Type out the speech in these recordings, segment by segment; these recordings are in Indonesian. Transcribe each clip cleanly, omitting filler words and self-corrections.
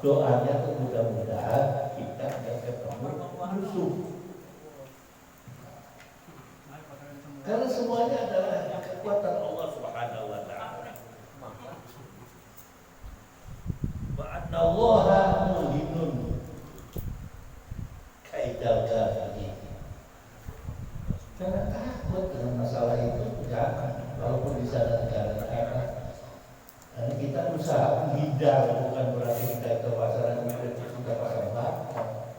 Doanya tuh mudah-mudahan kita tidak ketemu musuh. Karena semuanya adalah kekuatan Allah Subhanahu wa taala. Wa anna Allaha muhinun kaidal kafirin. Jangan takut dengan masalah itu, jangan. Walaupun di sana negara-negara, dan kita usaha menghindar, bukan berarti kita itu pasaran kita pasang bakar.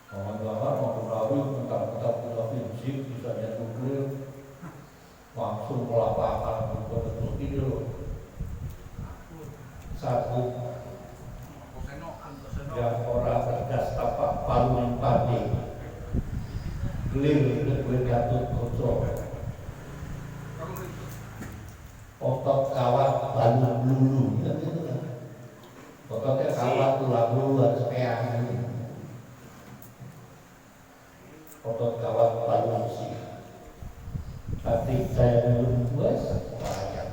Kawan-kawan mau ketahui tentang fisik, misalnya nuklir, langsung ke lapangan, betul-betul gitu. Satu yang orang cerdas tapak paluan padi, clear gue Gatot Koco, otot kawat balung lulu, ototnya kawat tulang lulu harus peang. Otot kawat balung si, hati saya belum puas, banyak.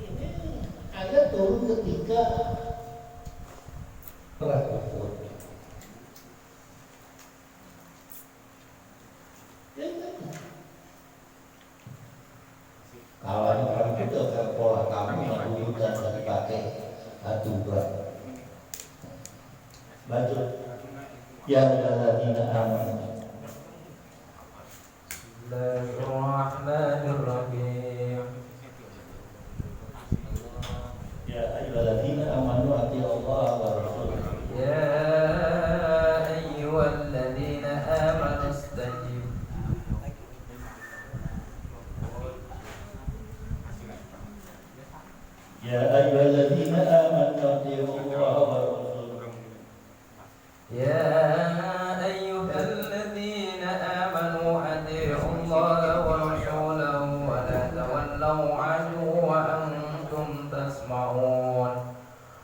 Ini ayat turun ketika perang Uhud. Kalau ini orang itu kan pola kamu yang dulu dan dipakai aturan. Lanjut. Ya alladzina amanu. Bismillahirrahmanirrahim. Ya ayyuhalladzina amanu atiiullaha wa rasulahu. Ya ayyuhalladzina amanu istajibu. Ya ayyuhalladzina amanu atiiullaha wa rasulahu. يا أيها الذين آمنوا أطيعوا الله ورسوله ولا تولوا عنه وأنتم تسمعون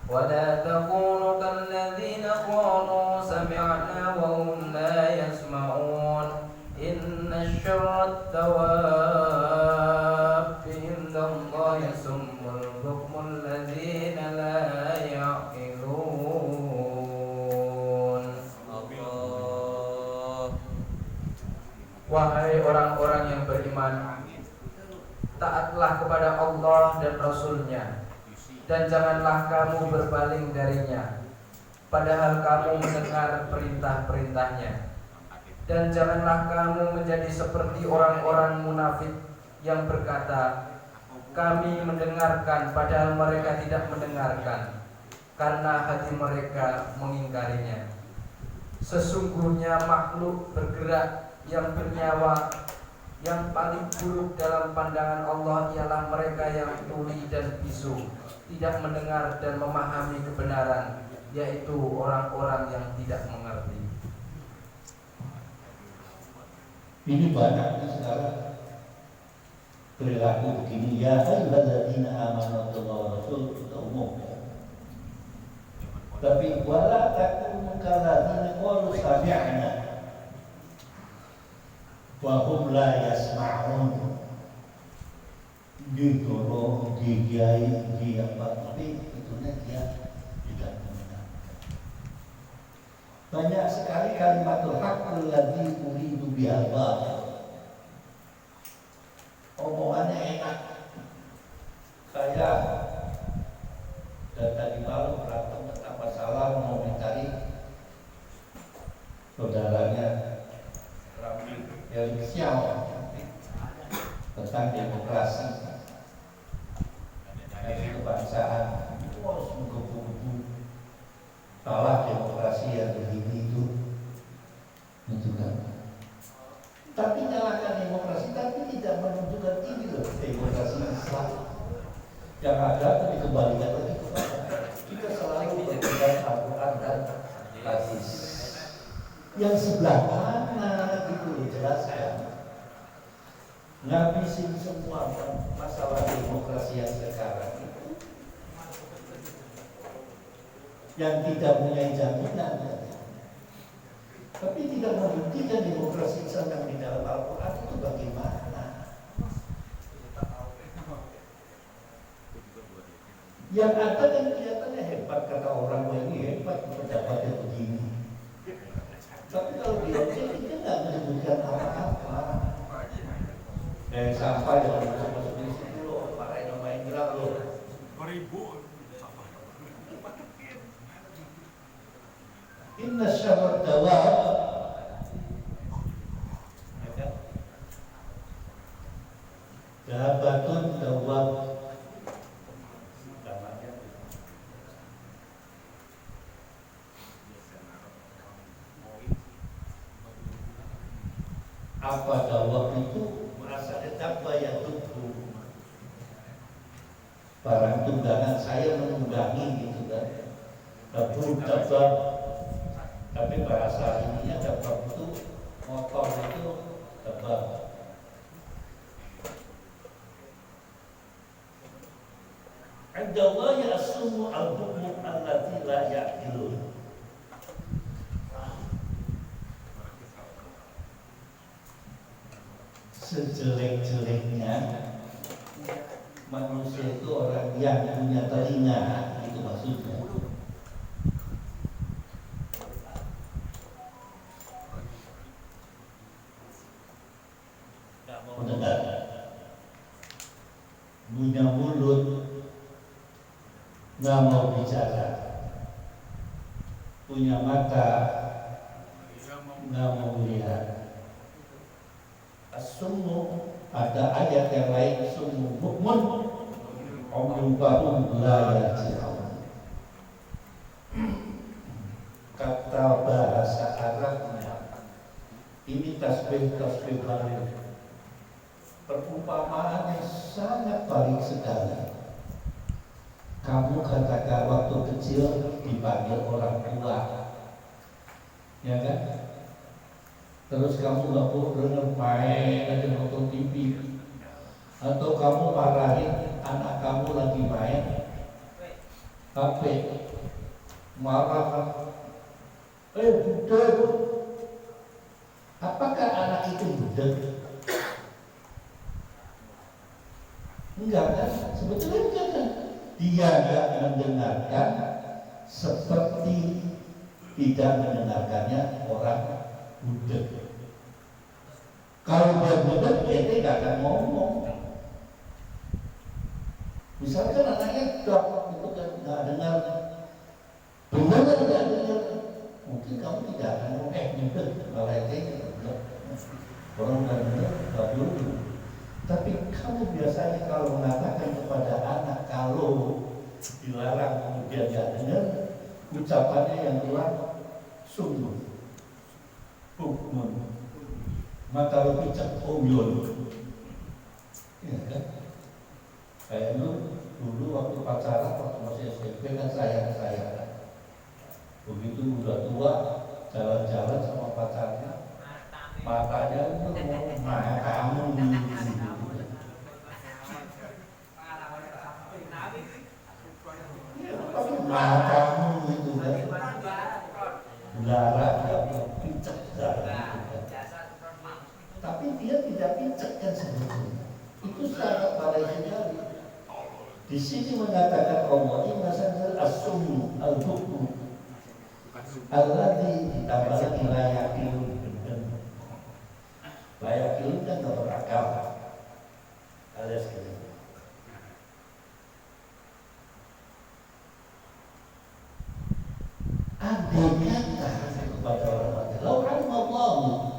ولا تكونوا كالذين قالوا سمعنا وهم لا يسمعون إن شر الدواب عند الله صم البكم الذين لا يعقلون. Wahai orang-orang yang beriman, taatlah kepada Allah dan Rasul-Nya, dan janganlah kamu berpaling darinya, padahal kamu mendengar perintah-perintahnya. Dan janganlah kamu menjadi seperti orang-orang munafik yang berkata, kami mendengarkan padahal mereka tidak mendengarkan, karena hati mereka mengingkarinya. Sesungguhnya makhluk bergerak yang bernyawa yang paling buruk dalam pandangan Allah ialah mereka yang tuli dan bisu, tidak mendengar dan memahami kebenaran, yaitu orang-orang yang tidak mengerti. Ini banyak sekarang perilaku begini. Ya ayyuhalladzina amanu wa rasul itu umum. Tapi wala takunu kalladzina qalu sami'na wa hum la yasma'un. Digoro, digiai, diapa, tapi itunya dia tidak mendengar. Banyak sekali kalimatul haqqul ladzi uridu bihal batil. Omongannya enak. Saya dan tadi malam berantem tentang masalah mau mencari saudaranya yang sial tentang demokrasi dan kebangsaan. Harus menggebu-gebu salah demokrasi yang begini itu kan. Tapi nyalakan demokrasi, tapi tidak menunjukkan ini loh demokrasi Islam. Yang ada itu dikembalikan lagi kepada kita selalu berpegang Al-Quran dan hadis. Yang sebelah mana gitu jelaskan. Ngabisin semua masalah demokrasi yang sekarang itu yang tidak punya jaminan, tapi tidak membuktikan demokrasi Islam yang di dalam Al-Quran itu bagaimana. Yang ada kan kelihatannya hebat, kata orang ini hebat, pendapatnya begini. Tapi kalau di objek kita nggak menyebutkan apa-apa. Sampai dengan masuk di situ loh, para yang main gerak loh. Inna syarrad dawab dabatun dawab. Apa dawab itu merasa betapa ya tubuh barang tunggangan saya menunggangi gitu kan. Dabab, tapi bahasa ininya dabab itu motor itu dabab. Indallah ya'sumu al-hukmu allati la ya'qilun. Sejelek-jeleknya manusia itu orang yang punya telinga, itu maksudnya. Mendengar, punya mulut, nggak mau bicara, punya mata, nggak mau melihat. As-summu, ada ayat yang lain, summu bukmun umyun fahum la yarji'un. Kata bahasa Arabnya ini tasbih baru, perumpamaan yang sangat baik sekali. Kamu katakan waktu kecil dipanggil orang tua, ya kan? Terus kamu gak perlu dengar main aja nonton TV, atau kamu marahin anak kamu lagi main HP, marah kan? Budak. Apakah anak itu budak? Enggak kan? Sebetulnya enggak kan? Dia enggak mendengarkan seperti tidak mendengarkannya orang budak. Kalau dia budak, dia tidak akan ngomong. Misalkan anaknya dok, itu kan nggak dengar, benar nggak dengar, mungkin kamu tidak akan ngomong. Budak, kalau itu budak. Orang nggak dengar, nggak dulu. Tapi kamu biasanya kalau mengatakan kepada anak kalau dilarang kemudian nggak dengar, ucapannya yang keluar sungguh. Hukmun maka lebih cekuyun, ya kan? Kayak dulu waktu pacaran, waktu masih SMP kan sayang. Begitu udah tua, jalan-jalan sama pacarnya, matanya itu mau kamu matamu itu kan, darah picek darah. Tapi dia tidak picek kan sebetulnya. Itu sangat baik sekali. Di sini mengatakan Allah inna sanzal as-summu al-hukmu alladhi ditambah lagi layakilun. Layakilun kan gak berakal alias gitu. Andai kata kepada orang-orang lau alimallahu,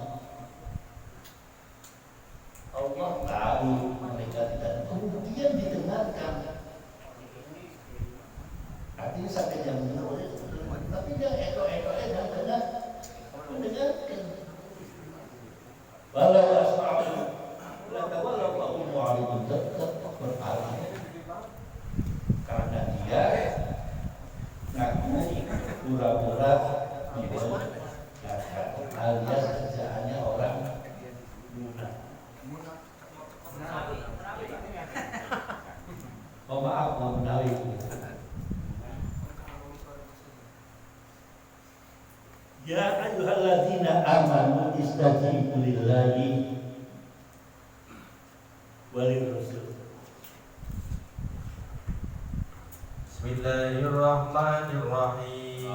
Allah tahu mereka tidak, kemudian didengarkan. Artinya sampai jam 6, tapi dia dan mendengarkan. Walau asma'u, walau kaum mu'alidun tetap berpaling. Karena dia ngaku pura-pura alias kerjaannya orang munafik. Oh maaf, munafik. Ya ayyuhalladzina amanu istajibu lillahi walirrasul. Bismillahirrahmanirrahim.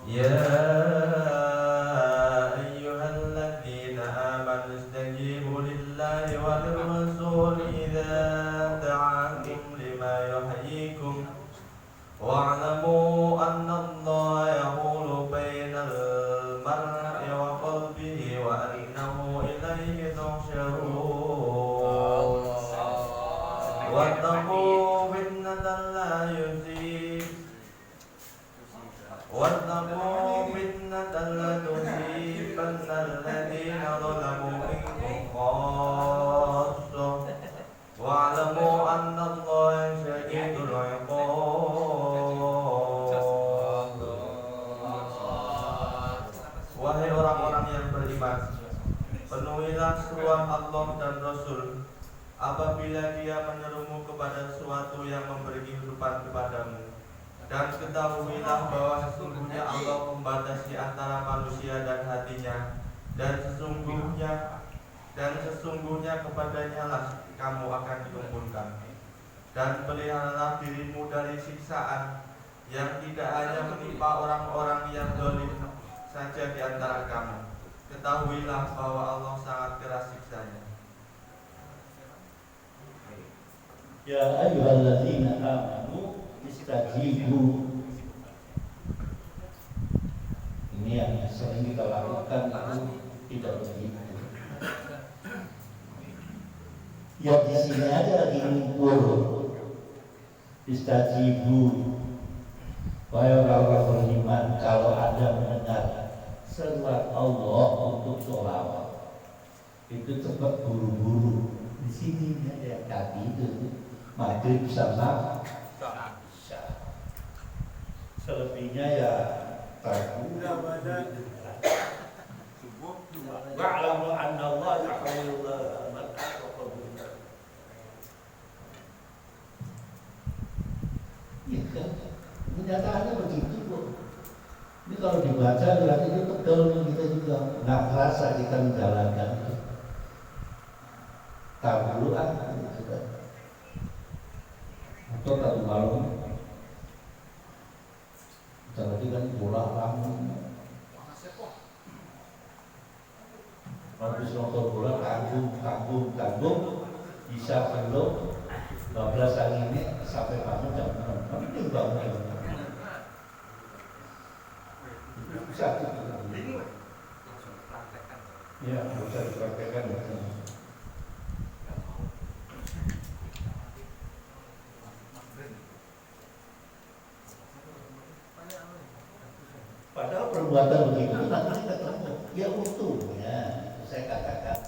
Ya ayyuhalladzina amanu istajibu lillahi wa lirrasul idza da'akum lima yuhyikum wa'lamu anna Allaha yahulu bainal mar'i wa qalbihi wa annahu ilayhi tuhsyarun. Wattaqu fitnatan la tusibanna alladhina zalamu minkum khassah wa'lamu anna Allaha shadidul 'iqab. Wahai orang-orang yang beriman, penuhilah seruan Allah dan Rasul apabila dia menyerumu kepada sesuatu yang memberi kehidupan kepadamu. Dan ketahuilah bahwa sesungguhnya Allah membatasi antara manusia dan hatinya, dan sesungguhnya kepadanya lah kamu akan dikumpulkan. Dan peliharalah dirimu dari siksaan yang tidak hanya menimpa orang-orang yang zalim saja di antara kamu. Ketahuilah bahwa Allah sangat keras siksanya. Ya ayyuhalladzina amanu istajibu. Ini yang sering kita lakukan itu tidak begitu. Ya di sini aja lagi ngumpul. Istajibu. Wahai orang-orang beriman, kalau Anda mendengar seruan Allah untuk sholawat, itu cepat buru-buru. Di sini ada tadi itu maghrib sama isya. Selebihnya ya tahu. Wa'lamu anna Allah yahulu al-mar'a wa qalbuhu. Ya kan, kenyataannya begitu kok. Ini kalau dibaca berarti itu tegal kita juga nggak kerasa kita menjalankan itu. Tabluan gitu kan. Atau tadi malam tadi kan bola langsung habis nonton bola tanggung bisa belum 12 hari ini sampai bangun jam 6 penting bangun bisa ya bisa dipraktekkan padahal perbuatan begitu nanti ketemu ya untungnya saya katakan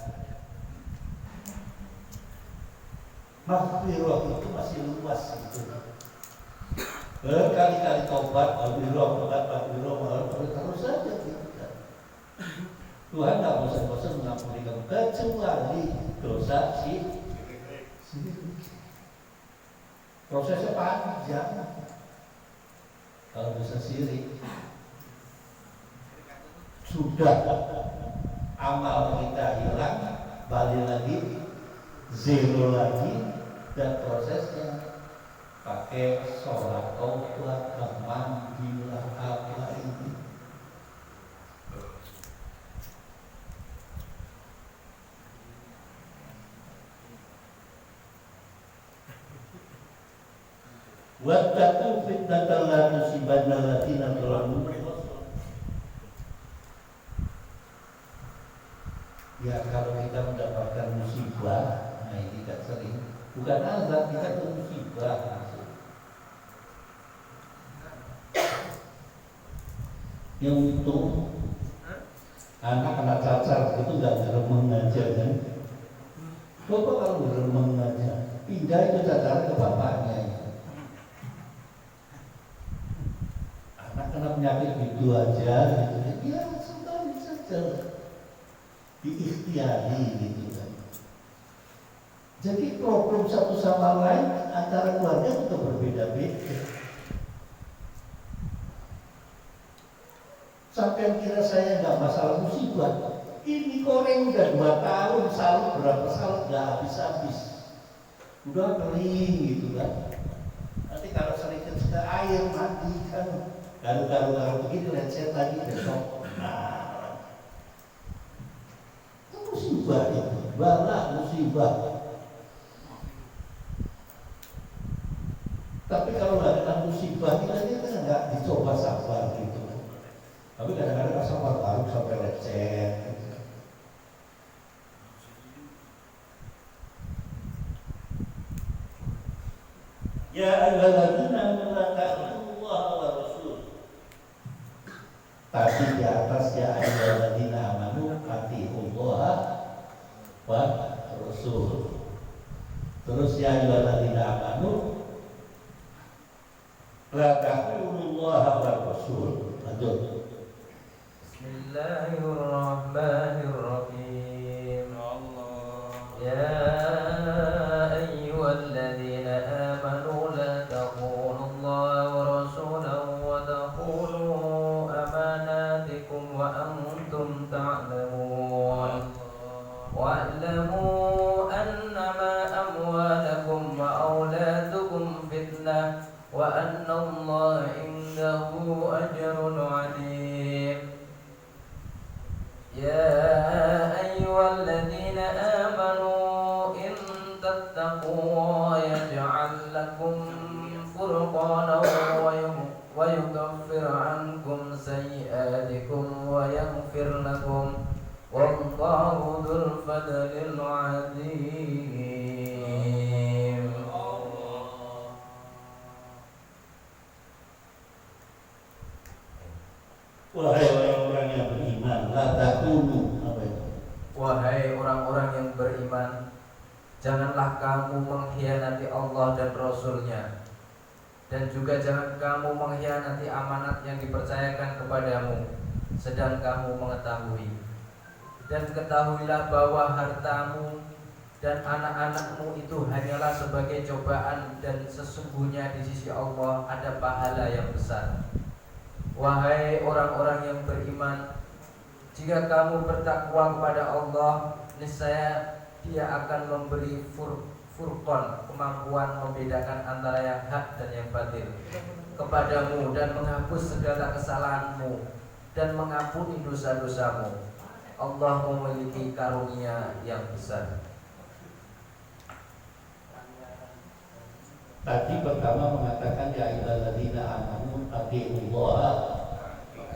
maghfirah itu masih luas gitu. Berkali-kali tobat, maghfirah terus saja gitu. Tuhan nggak bosan-bosan mengampuni kamu kecuali dosa syirik. Prosesnya panjang. Kalau dosa syirik sudah amal kita hilang, balik lagi, zero lagi, dan prosesnya pakai sholat taubat, mandilah apa ini. Wattaqu fitnatan la tusibanna alladziina zalamu. Ya kalau kita mendapatkan musibah, nah ini kan sering, bukan azab, kita itu musibah langsung. Yang untung anak-anak cacat itu nggak geremeng aja kan. Bapak kalau geremeng aja, pindah itu cacat ke bapaknya. Anak kena penyakit gitu aja, gitu. Ya sudah saja. Diikhtiari gitu kan. Jadi problem satu sama lain antara keluarga itu berbeda-beda. Sampai kira saya nggak masalah musibah. Ini koreng udah 2 tahun, salut berapa salut nggak habis-habis. udah kering gitu kan. Nanti kalau sering ke air mati kan, garu-garu begini lecet lagi besok. Nah, itu musibah itu, bala musibah. Tapi kalau nggak ada musibah kita nggak dicoba sabar gitu. Tapi kadang-kadang sabar harus sampai lecet. Gitu. Ya ayyuhalladzina amanu taqullaha wa rasul. Tadi di atas ya ayyuhalladzina amanu atiullaha wa rasul. Terus ya ayyuhalladzina amanu la taqullaha wa rasul. Lanjut. Bismillahirrahmanirrahim. Ya ayyuhalladzina amanu la taqunullaha wa rasulahu wa taqulu amanatikum wa antum ta'lamun. Wa'lamu annama amwalakum wa auladukum fitnah wa anna Allah indahu ajrun 'alim. Ya ayyuhalladzina amanu in tattaqu yaj'al lakum furqanan wa yukaffir 'ankum sayyi'atikum wa yaghfir lakum wallahu dzul fadlil 'adzim. Wahai orang-orang yang beriman, la takunu. Apa itu? Wahai orang-orang yang beriman, janganlah kamu mengkhianati Allah dan Rasul-Nya, dan juga jangan kamu mengkhianati amanat yang dipercayakan kepadamu, sedang kamu mengetahui. Dan ketahuilah bahwa hartamu dan anak-anakmu itu hanyalah sebagai cobaan, dan sesungguhnya di sisi Allah ada pahala yang besar. Wahai orang-orang yang beriman, jika kamu bertakwa kepada Allah, niscaya Dia akan memberi furqan, kemampuan membedakan antara yang hak dan yang batil kepadamu, dan menghapus segala kesalahanmu dan mengampuni dosa-dosamu. Allah memiliki karunia yang besar. Tadi pertama mengatakan ya ayyuhalladzina amanu atiullaha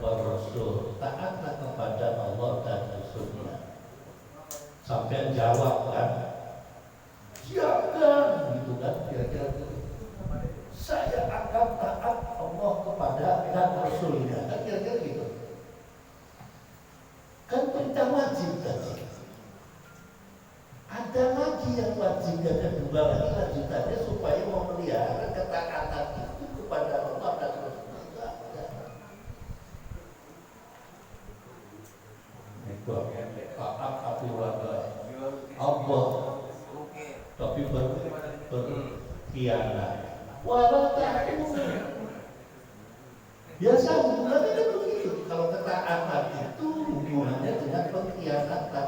wa rasul. Taatlah kepada Allah dan Rasulnya. Sampai jawab kan, siapa gitu kan, kira-kira gitu. Saya akan taat Allah kepada dan Rasulnya, kan kira-kira gitu. Kan perintah wajib tadi. Ada lagi yang wajib, dan kedua lagi lanjutannya supaya memelihara ketaatan itu kepada Allah dan Rasulnya. Itu taat aturan Allah, tapi berkhianat. Walau takut, biasa hubungannya kan begitu. Kalau ketaatan itu hubungannya dengan pengkhianatan.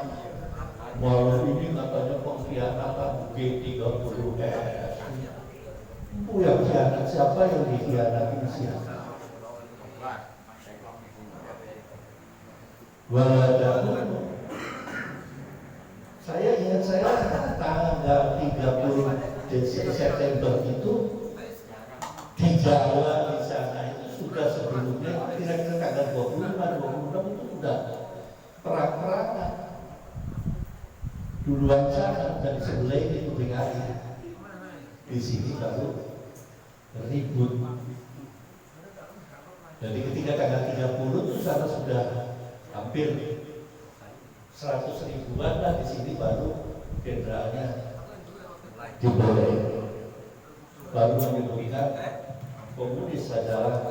Walau ini katanya pengkhianatan G30S. Itu yang khianat siapa, yang dikhianati siapa? Walau saya ingat tanggal 30 September itu di Jawa di sana itu sudah sebelumnya kira-kira tanggal 25-26 itu sudah perang-perangan. Duluan sana dari sebelah ini PKI, di sini baru ribut. Jadi ketika tanggal 30 itu sana sudah hampir 100 ribuan lah, di sini baru jenderalnya diboleh, baru menyebutkan komunis adalah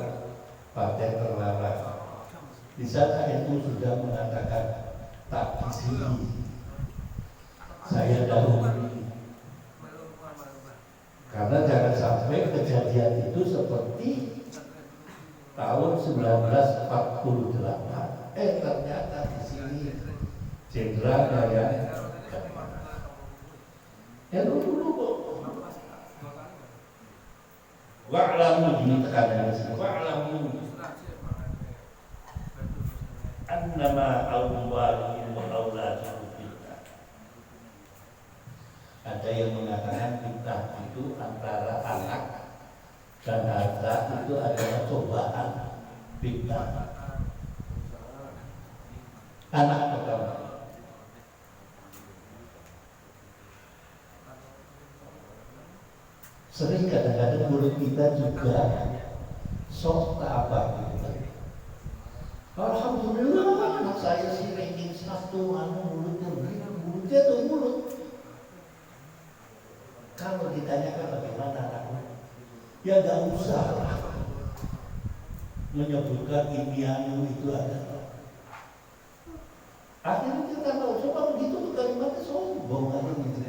partai terlarang. Di sana itu sudah mengatakan tak di sini. Saya dahului, karena jangan sampai kejadian itu seperti tahun 1948. Ternyata di sini jenderal yang dulu ini tekanannya sini. Wa'lamu annama awwalukum wa auladukum fitnah. Ada yang mengatakan fitnah itu antara anak dan harta itu adalah cobaan. Fitnah anak pertama. Sering kadang-kadang mulut kita juga sok tak apa gitu kan. Alhamdulillah anak saya sih ranking 1, mulutnya begitu, mulutnya tuh mulut. Kalau ditanyakan bagaimana anakmu, ya gak usah lah menyebutkan ini anu itu ada. Akhirnya kita tahu, coba begitu tuh kalimatnya sombong kan gitu.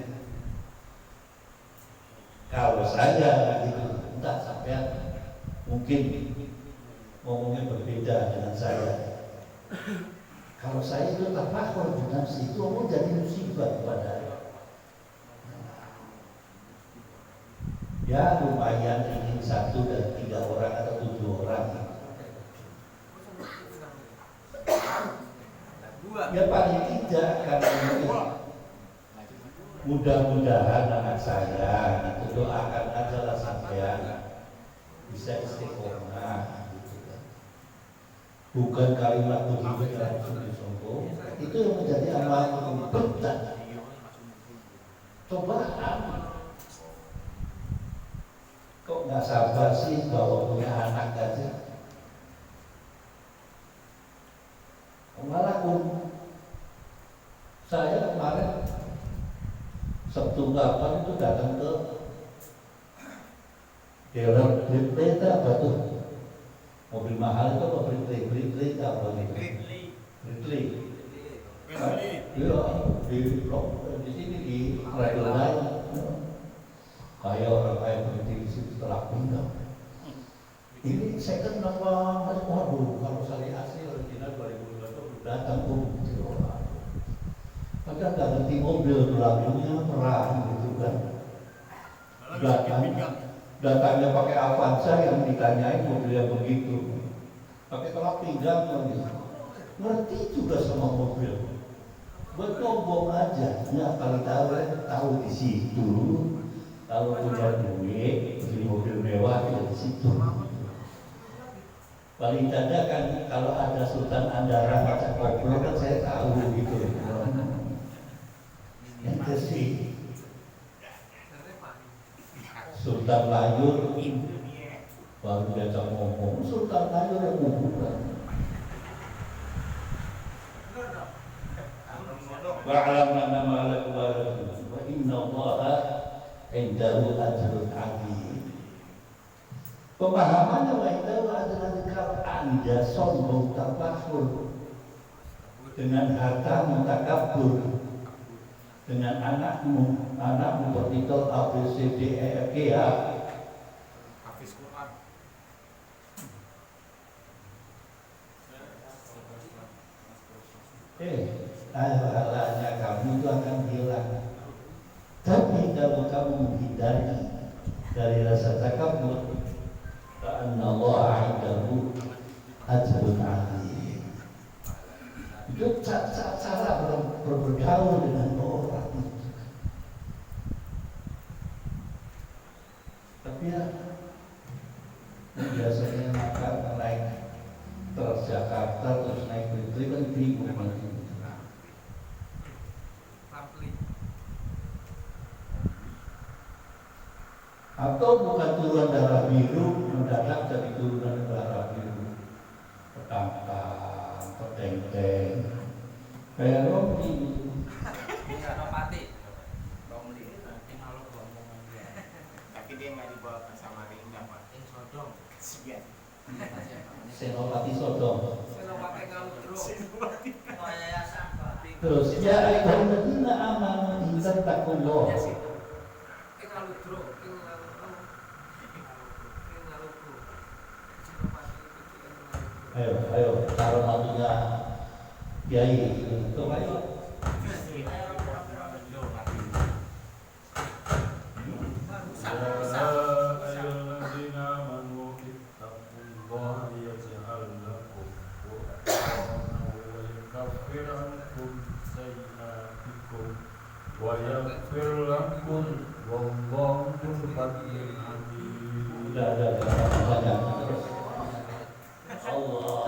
Kalau saya begitu, entah sampai mungkin ngomongnya berbeda dengan saya. Kalau saya itu tafakur dengan situ, itu jadi musibah kepada ya lumayan ingin 1 dan 3 orang atau 7 orang. Ya paling tidak karena mudah-mudahan anak saya itu doakan aja lah sampean bisa istiqomah gitu kan. Bukan kalimat begitu langsung disombong. Itu yang menjadi amal beban. Cobaan. Kok nggak sabar sih bahwa punya anak aja? Malah saya kemarin Sabtu kapan itu datang ke daerah Britli apa tuh? Mobil mahal itu apa Britli apa gitu? Britli. Iya, di sini di Radio Lain. Kayak orang kayak berhenti di situ setelah pindah. Ini second nama, waduh, kalau saya asli original 2020 datang padahal nggak ngerti mobil belakangnya perang gitu kan. Datangnya pakai Avanza yang ditanyain mobil yang begitu, pakai tolak pinggang gitu. Ngerti juga sama mobil, bertombong aja. Ya kali tahu di situ. Kalau punya duit, beli mobil mewah di situ. Paling tidak kan kalau ada Sultan Andara macam koplo kan saya tahu gitu. Yang sih Sultan Layur baru diajak ngomong Sultan Layur yang kuburan. Wa'alam annama lakum wa inna Allaha indahu ajrun 'azim. Pemahamannya wa indahu ajrun 'azim. Anda sombong tafakhur dengan hartamu takabur, dengan anakmu bertitel A B C D E F G H hafiz Quran. Pahalanya kamu itu akan hilang. Tapi kalau kamu menghindari dari rasa takabur, karena Allah indahu ajrun 'azim. Itu cara bergaul dengan orang. Tapi ya biasanya makan naik Transjakarta terus naik Britli kan bingung nanti. Atau bukan turunan darah biru mendadak jadi turunan darah biru, petangkang, peteng-teng, kayak Romli. Tapi dia nggak dibawa ke Samarinda, Pak. Sodom, siap. Senopati Sodom. Terus ya ayyuhalladzina amanu ittaqullaha. Ayo, cara matunya Kiai, coba ayo. ankum sayyi'atikum wa yaghfir lakum wallahu dzul fadlil alim. Udah banyak. Allah.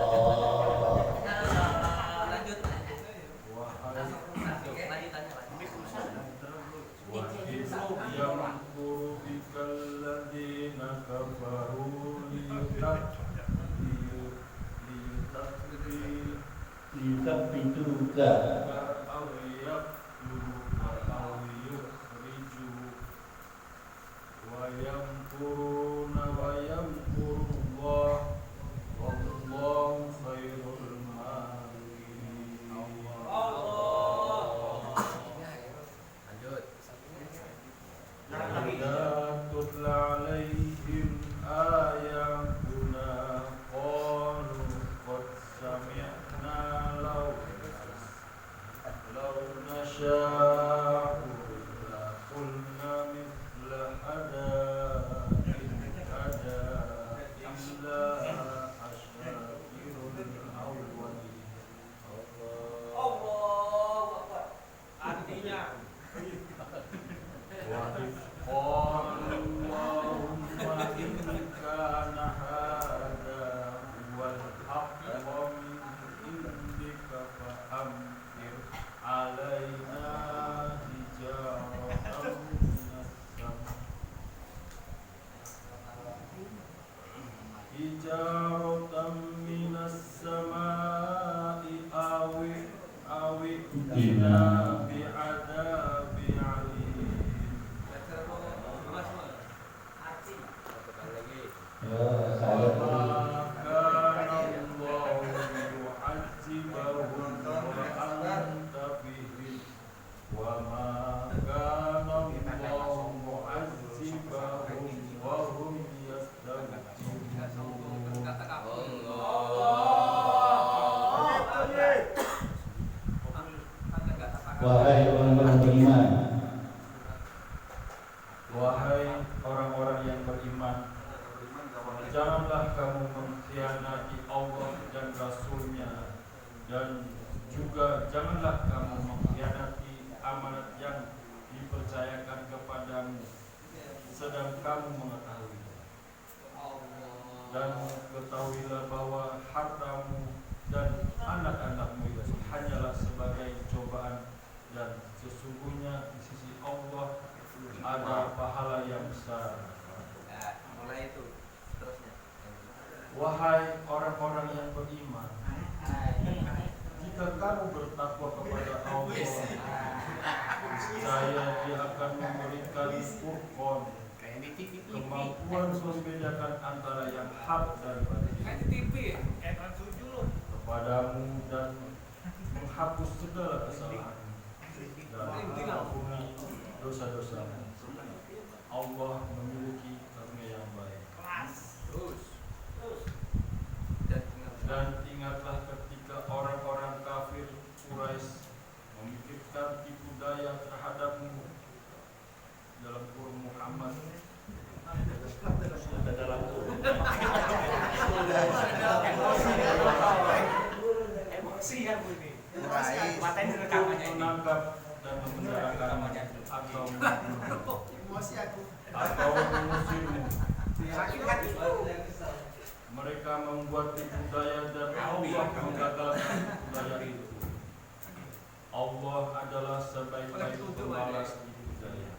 Yamkuru bikal ladina kafaru Liyuthbituka aw yaqtuluka aw yukhriju wa yamkuruna wa yamkurullah wallahu khairul makirin. Idza tutla alaihim ayatuna qalu qad sami'na law nasha'u la qulna mithla hada illa asyakirul awwalin. Artinya وَإِذْ قَالُوا اللَّهُمَّ إِنْ كَانَ هَذَا هُوَ الْحَقُّ مِنْ عِنْدِكَ فَأَمْطِرْ عَلَيْنَا حِجَارَةً مِنَ السَّمَاءِ أَوِ ائْتِنَا بِعَذَابٍ أَلِيمٍ. Wahai orang-orang beriman, Wahai orang-orang yang beriman, janganlah kamu mengkhianati Allah dan Rasul-Nya, dan juga janganlah kamu mengkhianati amanat yang dipercayakan kepadamu, sedang kamu mengetahui. Dan ketahuilah bahwa hartamu dan anak-anakmu itu hanyalah sebagai cobaan, dan sesungguhnya di sisi Allah ada pahala yang besar. mulai itu terusnya. Wahai orang-orang yang beriman, jika kamu bertakwa kepada Allah, saya Dia akan memberikan furqan, kemampuan membedakan antara yang hak dan batil kepadamu, dan menghapus segala kesalahanmu dan mengampuni dosa-dosamu. Allah memiliki karunia yang baik. Dan ingatlah ketika orang-orang kafir Quraisy memikirkan tipu daya terhadapmu dalam kurung Muhammad. Dalam kurung Emosi kan Bu ini. Matanya rekamannya ini. menangkap dan memenjarakan atau Emosi aku. mengusirmu. Sakit hati. Mereka membuat tipu daya dan Allah menggagalkan tipu daya itu. Allah adalah sebaik-baik pembalas tipu daya.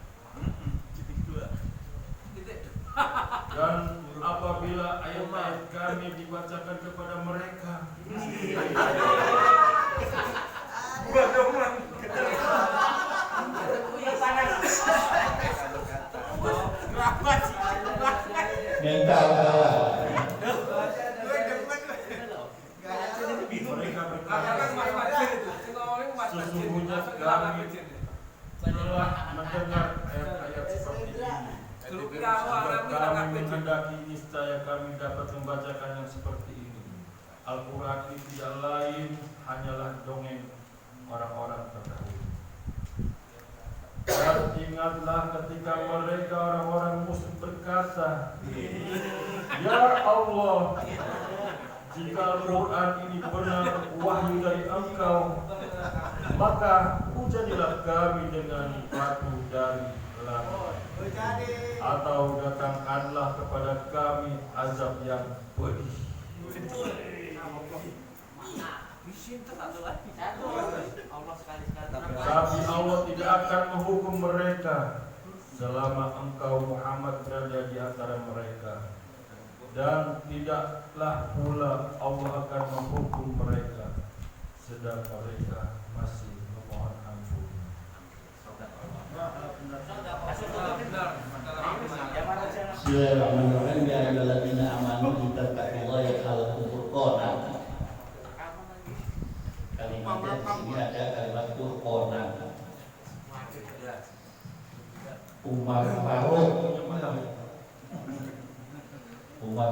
Dan apabila ayat-ayat kami dibacakan kepada mereka, mental kalah. mereka berkata, sesungguhnya kami telah mendengar ayat-ayat seperti ini. Jika kami menghendaki, niscaya kami dapat membacakan yang seperti ini. Al-Quran ini tidak lain hanyalah dongeng orang-orang terdahulu. Dan ingatlah ketika mereka orang-orang musyrik berkata, Ya Allah, jika Al-Quran ini benar wahyu dari Engkau, maka hujanilah kami dengan batu dari langit, atau datangkanlah kepada kami azab yang pedih. Tapi Allah tidak akan menghukum mereka selama engkau Muhammad berada di antara mereka, dan tidaklah pula Allah akan menghukum mereka sedang mereka masih memohon ampun. Bismillahirrahmanirrahim. Ya ayyuhalladzina amanu ittaqullaha yaj'alkum furqanan. Kalimatnya di sini ada kalimat furqanan. Umar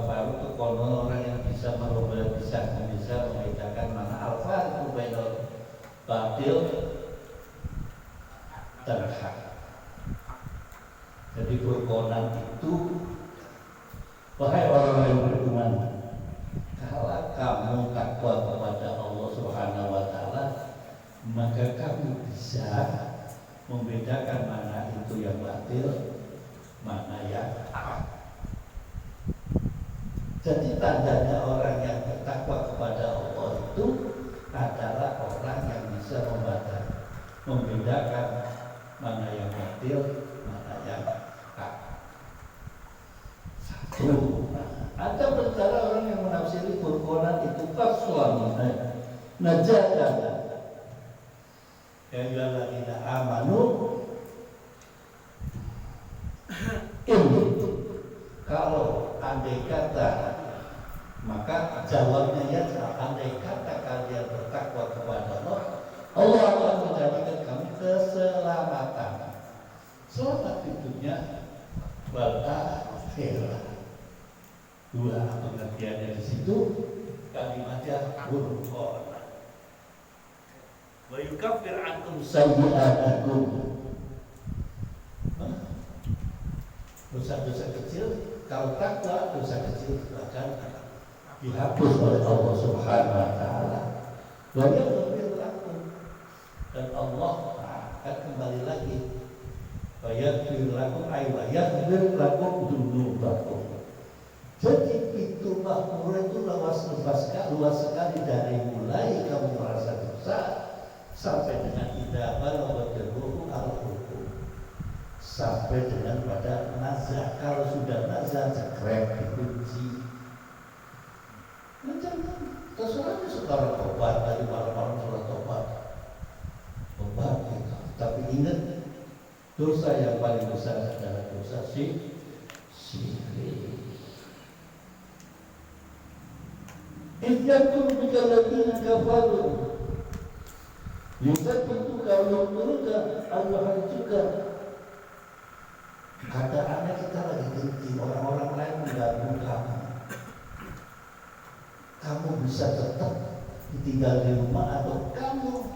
Faruq itu konon orang yang bisa membedakan mana al-farqu bainal batil dan hak. Jadi furqanan itu, wahai orang yang beriman, kalau kamu takwa kepada Allah Subhanahu wa taala, maka kamu bisa membedakan mana itu yang batil, mana yang hak. Jadi tandanya orang yang bertakwa kepada Allah itu adalah orang yang bisa membedakan mana yang batil, mana yang hak. Satu. Ada berbicara orang yang menafsiri furqanan itu faslan, najatan. Ya ayyuhalladzina amanu, ini kalau andai kata, maka jawabnya ya, andai kata kalian bertakwa kepada Allah, Allah akan menjadikan kami keselamatan, selamat di dunia wal akhirah. Dua pengertiannya di situ, kalimatnya furqan. Wa yukaffir ankum sayyi'atikum. Dosa-dosa kecil, kalau takwa, dosa kecil akan dihapus oleh Allah Subhanahu wa taala. Wa yaghfir lakum, dan Allah akan kembali lagi. Wa yaghfir lakum ay wa yaghfir lakum dzunubakum. Jadi pintu makmur itu luas sekali dari mulai kamu merasa dosa sampai dengan idza balagha ruhu al-hukum, sampai dengan pada nazar. Kalau sudah nazar, cekrek, dikunci. Macam terserah sekarang tobat, dari malam-malam sholat tobat gitu. Tapi ingat, dosa yang paling besar adalah dosa syirik. Idzakum bikallatina kafaru, yusabbitu kalau mereka Allah juga. Keadaannya kita lagi genting, orang-orang lain mengganggu kamu. Kamu bisa tetap tinggal di rumah, atau kamu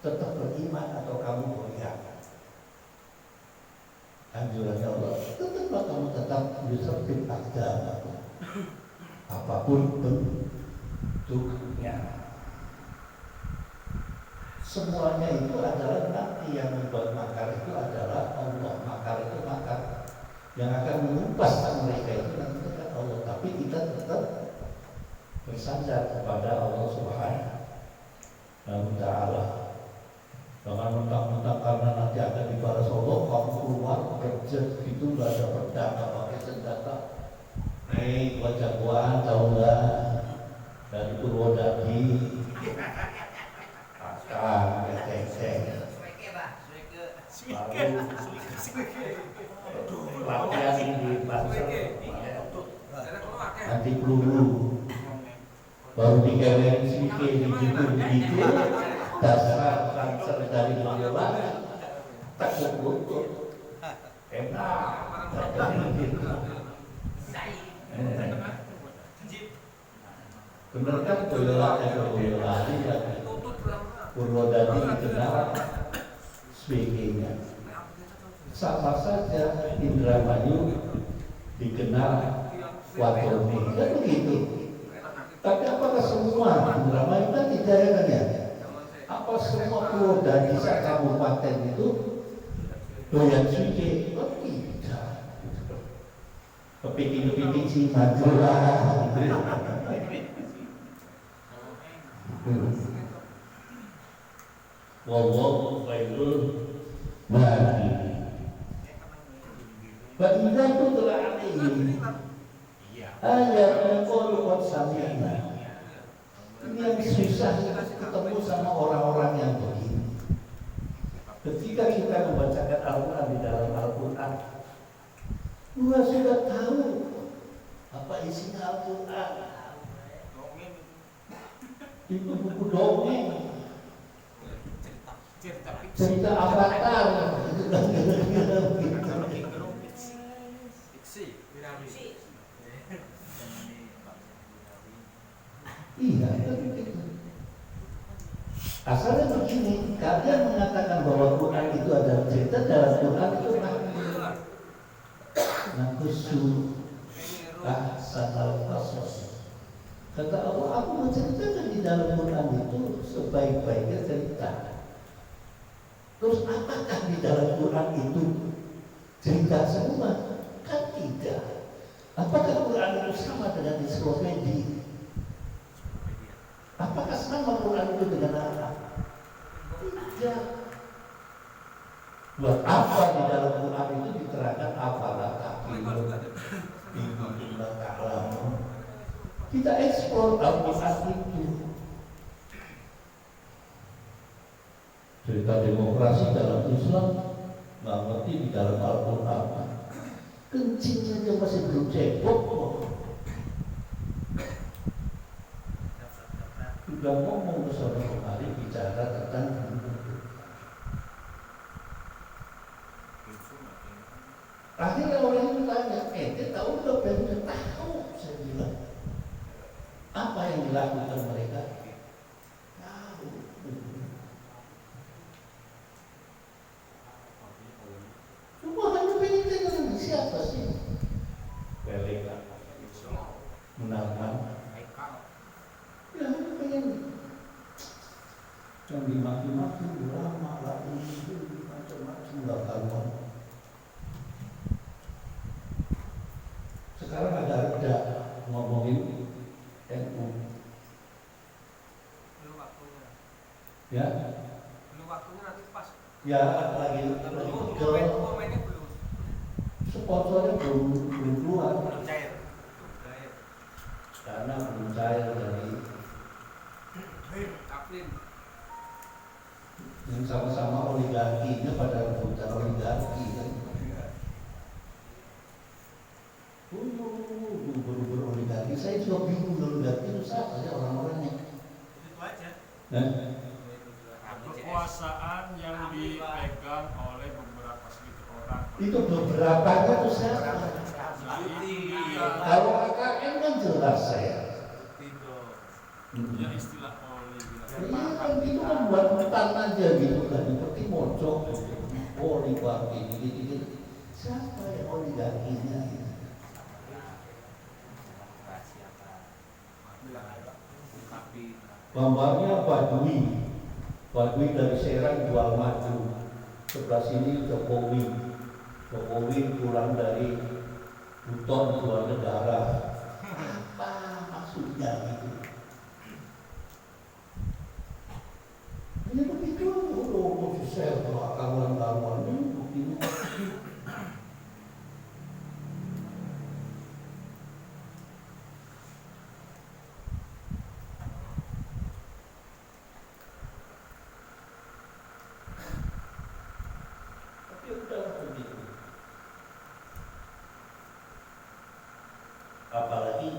tetap beriman, atau kamu goyah. Anjurannya Allah, tetaplah kamu tetap yusabbit agama, apapun bentuknya. Semuanya itu adalah nanti yang membuat makar itu adalah Allah. Makar itu makar yang akan menumpas mereka itu nanti adalah Allah. Tapi kita tetap bersandar kepada Allah Subhanahu wa taala. Jangan mentang-mentang karena nanti akan dibalas Allah, kamu keluar kerja gitu, nggak ada pedang, nggak pakai senjata. Gua jagoan, tahu nggak? Dari Purwodadi. Latihan di Banser nanti peluru baru dikeren sedikit begitu dasar Banser dari Boyolali tak berbuntut enak gitu. Bener kan Boyolali lagi Purwodadi dikenal sebagainya. Sama saja Indramayu dikenal Watoni, kan begitu. Tapi apakah semua Indramayu kan tidak ya kan ya? Apa semua Purwoda di kabupaten itu doyan suci? Oh tidak. Kepiting-kepiting si Madura. Wallahu khairul makirin. Wa idza tutla alaihim ayatnya qalu qad sami'na. Ini yang susah ketemu sama orang-orang yang begini. Ketika kita membacakan Al-Quran di dalam Al-Quran, gua sudah tahu apa isinya Al-Quran. Itu buku dongeng, cerita Avatar. Iya, asalnya begini, kalian mengatakan bahwa Quran itu adalah cerita, dalam Quran itu nakusu ahsanal qasas. Kata Allah, aku menceritakan di dalam Quran itu sebaik-baiknya cerita. Terus apakah di dalam Quran itu cerita semua? Kan tidak. Apakah Quran itu sama dengan ensiklopedia? Apakah sama Quran itu dengan apa? Tidak. Buat apa di dalam Quran itu diterangkan apalah takdir, ibu kalam. Kita eksplor Al-Quran itu. Cerita demokrasi dalam Islam nggak ngerti di dalam Al-Quran. Kencing aja masih belum cebok kok. Sudah ngomong bersama kemarin bicara tentang akhirnya orang itu tanya, ente tahu nggak? Pengen tahu, saya bilang. Apa yang dilakukan mereka? Tahu. Cuma hanya pengen tanya siapa sih? Beleka, Munarman. Ya, pengen yang dimaki-maki ulama, lalu itu macam-macam nggak karuan. Sekarang ada ngomongin NU. Belum waktunya. Ya. Belum waktunya nanti pas. Ya, lagi Pemainnya belum. Sponsornya belum keluar. Belum cair. Karena belum cair dari April. yang sama-sama oligarkinya pada rebutan oligarki kan. Berubah oligarki. Saya juga bingung oligarki itu siapa sih orang-orangnya? Itu aja. Kekuasaan yang dipegang oleh beberapa sedikit orang. Itu beberapanya itu siapa? Nah, itu dia. Kalau KKN kan jelas saya. Ya istilah oli. Iya kan itu kan buat hutan aja gitu kan, seperti mocok, oligarki gitu. Siapa yang oligarkinya? Gambarnya Badui dari Serang jual madu. Sebelah sini Jokowi pulang dari Buton jual negara. Apa maksudnya gitu? Ini begitu, udah share kawan-kawan ini. Tapi udah begitu. Apalagi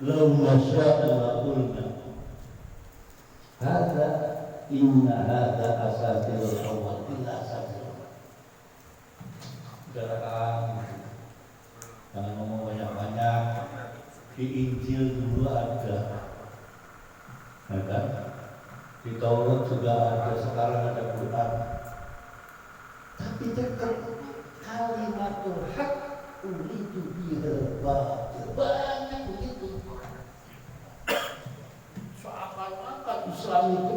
lau nasya'u la qulna hadza inna hadza asatirul awwal illa asatirul. Saudara, jangan ngomong banyak-banyak. Di Injil dulu ada, ya kan? Di Taurat juga ada, sekarang ada Quran. Tapi tetap kalimatul haq ulidu bihal batil. Banyak begitu. Seakan-akan Islam itu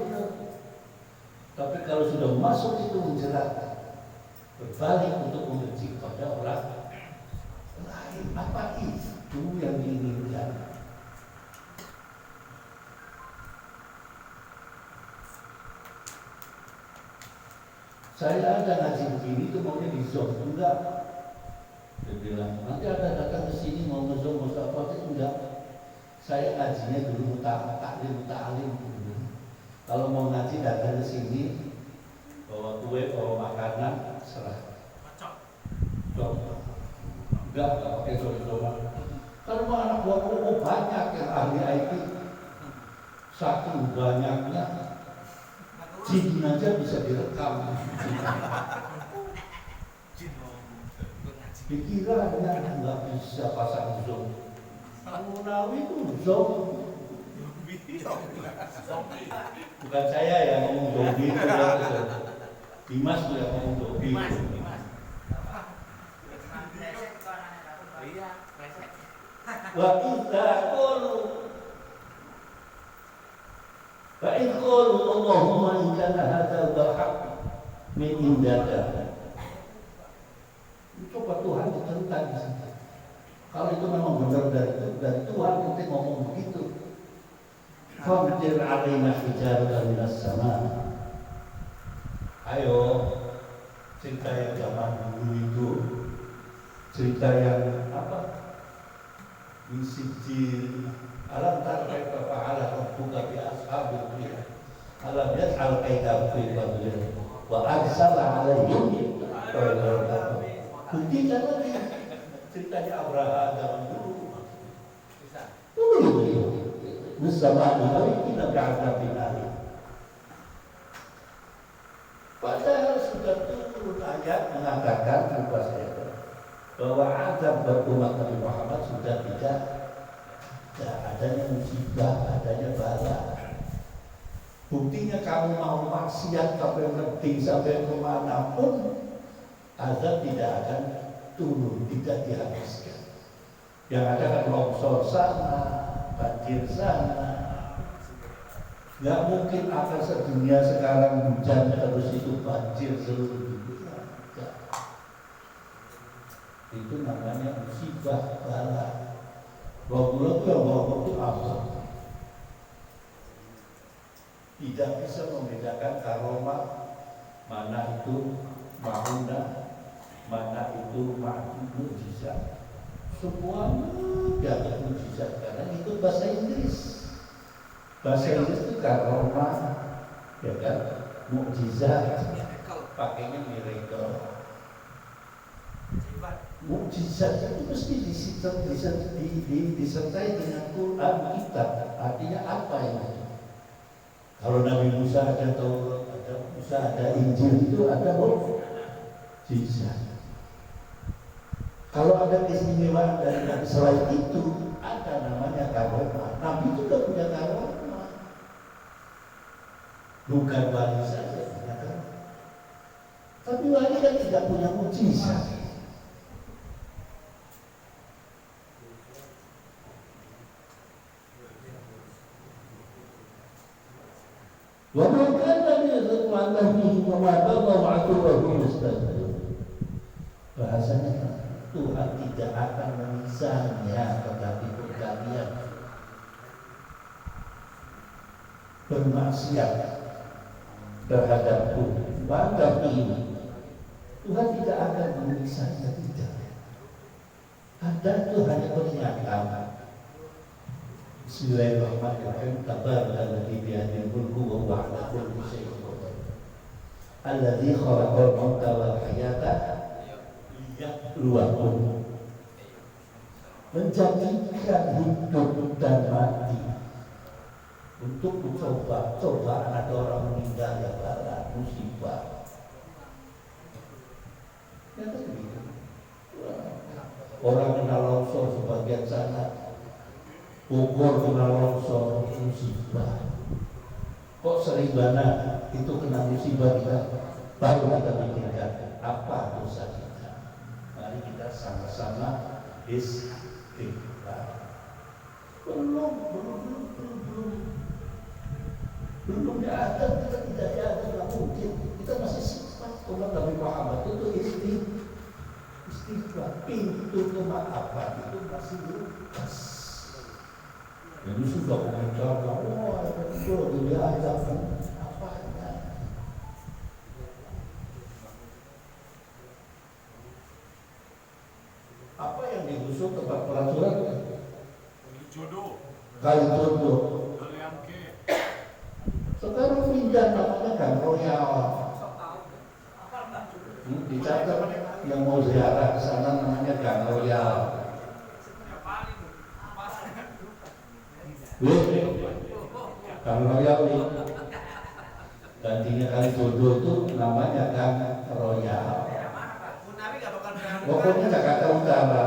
termasuk itu menjerat, berbalik untuk membenci kepada orang lain. Apa itu yang diinginkan? Saya ada ngaji begini itu maunya di Zoom, enggak. Dia bilang, nanti ada datang ke sini mau nge-Zoom Mustafa, enggak. Saya ngajinya dulu taklim ta'alim dulu. Kalau mau ngaji datang ke sini, bawa kue, bawa makanan, serah. Enggak pakai Zoom. Kalau mau anak buah banyak yang ahli IT, saking banyaknya. Jin aja bisa direkam. Pikirannya nggak bisa pasang zoom. Munawi itu zoom. Bukan saya yang ngomong zombie itu, Dimas tuh yang ngomong zombie. Wa idza qalu Fa'in qalu Allahumma in kana hadza al-haqq min indaka. Coba Tuhan ditentang di sini. Kalau itu memang benar dari Tuhan, kita ngomong begitu. Famtir alaina hijaratan minas sama. Ayo, cerita yang zaman dulu itu, cerita yang apa? Misijil. Alam tara kaifa fa'ala rabbuka bi ashabil fil. Alam yaj'al kaidahu fi tadlil wa arsala 'alaihim tayran. Buktikan lagi ceritanya Abraha zaman dulu. Bersama dengan kita bi'adzabin alim. Padahal sudah turun ayat mengatakan bahwa azab berumat Nabi Muhammad sudah tidak adanya musibah, adanya bala. Buktinya kamu mau maksiat sampai ngeting sampai kemana pun, azab tidak akan turun, tidak dihabiskan. Yang ada kan longsor sana, banjir sana. Nggak mungkin akan sedunia sekarang hujan terus itu banjir seluruh dunia. Itu namanya musibah bala. Bahwa itu apa? Tidak bisa membedakan karomah, mana itu ma'unah, mana itu mukjizat. Semuanya dianggap mukjizat karena itu bahasa Inggris. Bahasa Inggris itu karomah, ya kan? Mukjizat, pakainya miracle. Mukjizat itu mesti disertai dengan Quran kitab. Artinya apa ini? Kalau Nabi Musa ada Taurat, ada Musa ada Injil, itu ada mukjizat. Kalau ada keistimewaan dari Nabi selain itu, ada namanya karomah. Nabi itu tidak punya karomah, bukan wali saja punya karomah. Tapi wali kan tidak punya mukjizat. وَمَا كَانَ لِيَذُقَ عَنْهُ وَمَا بَلَغَ عَدُوَّهُ مُسْتَدْبِرٌ. Bahasanya Tuhan tidak akan memisahnya, tetapi kalian bermaksiat terhadapku, maka ini Tuhan tidak akan memisahnya, tidak. Ada itu hanya peringatan. Bismillahirrahmanirrahim. Tabarakalladzii biyadihil mulku wa huwa 'alaa kulli syai'in qadir. Alladzi khalaqal mauta wal hayata liyabluwakum. Menjadikan hidup dan mati untuk mencoba. Cobaan ada orang meninggal, ya bala, musibah. Ya begitu. Orang kena longsor sebagian sana, Bogor kena longsor, musibah. Kok Seribana itu kena musibah kita, baru kita pikirkan apa dosa kita. Mari kita sama-sama istighfar. Belum ada, kita tidak ada, nggak mungkin. kita masih sifat umat Nabi Muhammad itu istighfar, pintu kemaafan itu masih luas. Jadi sudah komentar, wah itu lagi diajarkan apanya. Apa yang digusur tempat peraturan? Jodoh, Kali jodoh. Doleamke, Sekarang pindah namanya Gang Royal. Dicatat yang mau ziarah ke sana namanya Gang Royal. Gang Royal nih. Gantinya Kali Jodoh itu namanya Gang Royal. Pokoknya Jakarta Utara.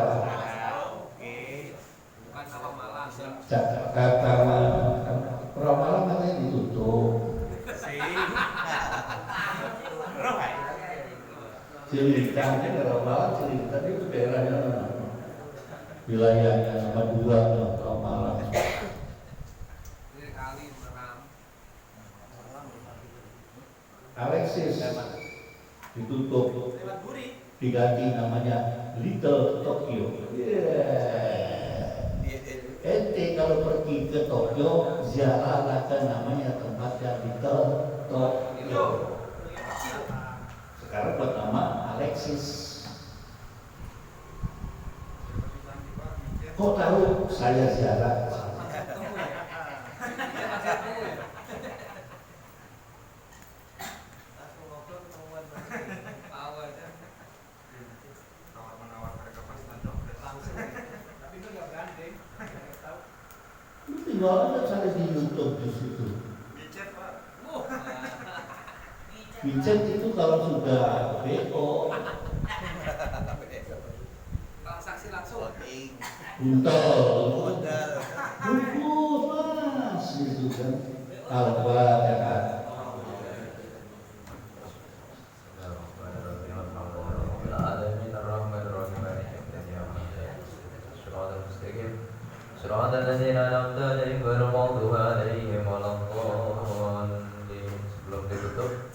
Jakarta Ramalan katanya ditutup. Cililitan ini Ramalan, Cililitan itu daerahnya wilayahnya Madura, Ramalan. Alexis ditutup, diganti namanya Little Tokyo. Ente kalau pergi ke Tokyo, ziarahlah ke namanya tempatnya Little Tokyo. Sekarang buat nama Alexis. Kok tahu saya ziarah? Tinggal aja cari di YouTube di situ. Micet itu kalau sudah BO Transaksi langsung. buntel, bungkus mas gitu kan. Al-Fatihah. صراط الذين أنعمت عليهم غير المغضوب عليهم ولا الضالين. Sebelum ditutup,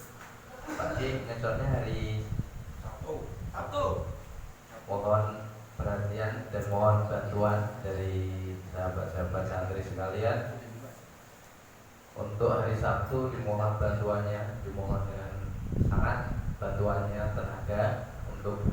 pasti ngecornya hari Sabtu. Mohon perhatian dan mohon bantuan dari sahabat-sahabat santri sekalian. Untuk hari Sabtu dimohon bantuannya, dimohon dengan sangat bantuannya tenaga untuk